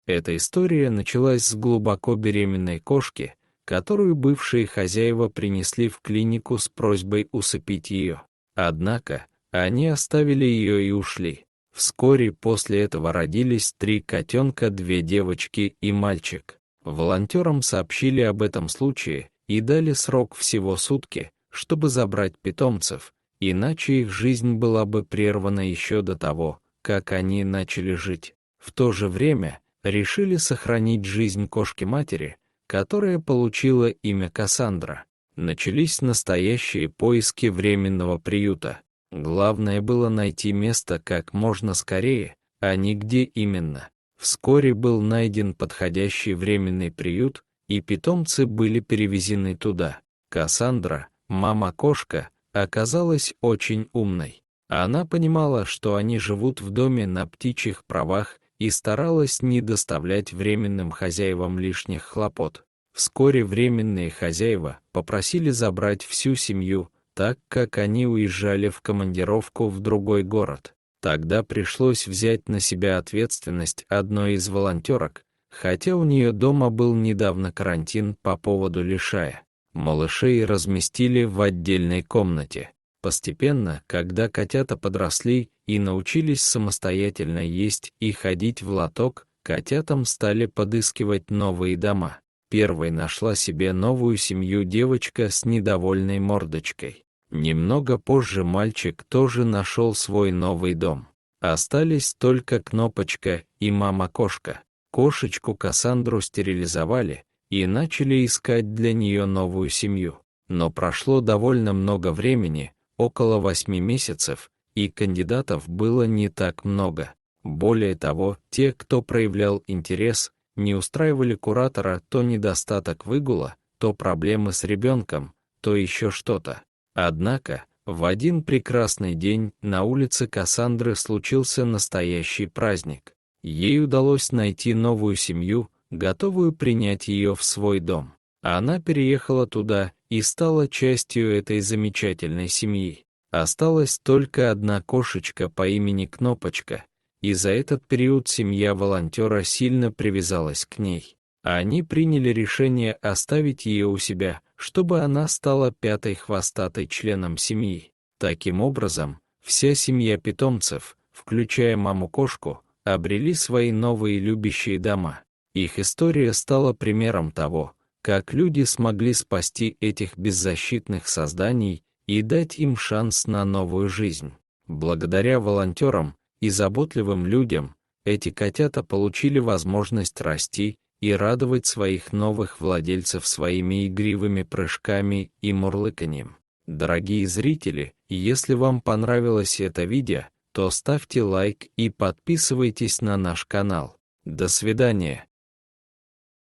Эта история началась с глубоко беременной кошки, которую бывшие хозяева принесли в клинику с просьбой усыпить ее. Однако, они оставили ее и ушли. Вскоре после этого родились 3 котенка, 2 девочки и мальчик. Волонтерам сообщили об этом случае и дали срок всего сутки, чтобы забрать питомцев, иначе их жизнь была бы прервана еще до того, как они начали жить. В то же время решили сохранить жизнь кошки-матери, которая получила имя Кассандра. Начались настоящие поиски временного приюта. Главное было найти место как можно скорее, а не где именно. Вскоре был найден подходящий временный приют, и питомцы были перевезены туда. Кассандра, мама-кошка, оказалась очень умной. Она понимала, что они живут в доме на птичьих правах, и старалась не доставлять временным хозяевам лишних хлопот. Вскоре временные хозяева попросили забрать всю семью, так как они уезжали в командировку в другой город. Тогда пришлось взять на себя ответственность одной из волонтерок, хотя у нее дома был недавно карантин по поводу лишая. Малышей разместили в отдельной комнате. Постепенно, когда котята подросли и научились самостоятельно есть и ходить в лоток, котятам стали подыскивать новые дома. Первой нашла себе новую семью девочка с недовольной мордочкой. Немного позже мальчик тоже нашел свой новый дом. Остались только Кнопочка и мама-кошка. Кошечку Кассандру стерилизовали и начали искать для нее новую семью. Но прошло довольно много времени, около 8 месяцев, и кандидатов было не так много. Более того, те, кто проявлял интерес, не устраивали куратора то недостаток выгула, то проблемы с ребенком, то еще что-то. Однако, в один прекрасный день на улице Кассандры случился настоящий праздник. Ей удалось найти новую семью, готовую принять ее в свой дом. Она переехала туда и стала частью этой замечательной семьи. Осталась только одна кошечка по имени Кнопочка, и за этот период семья волонтера сильно привязалась к ней. Они приняли решение оставить ее у себя, чтобы она стала 5-й хвостатой членом семьи. Таким образом, вся семья питомцев, включая маму-кошку, обрели свои новые любящие дома. Их история стала примером того, как люди смогли спасти этих беззащитных созданий и дать им шанс на новую жизнь. Благодаря волонтерам и заботливым людям, эти котята получили возможность расти и радовать своих новых владельцев своими игривыми прыжками и мурлыканьем. Дорогие зрители, если вам понравилось это видео, то ставьте лайк и подписывайтесь на наш канал. До свидания.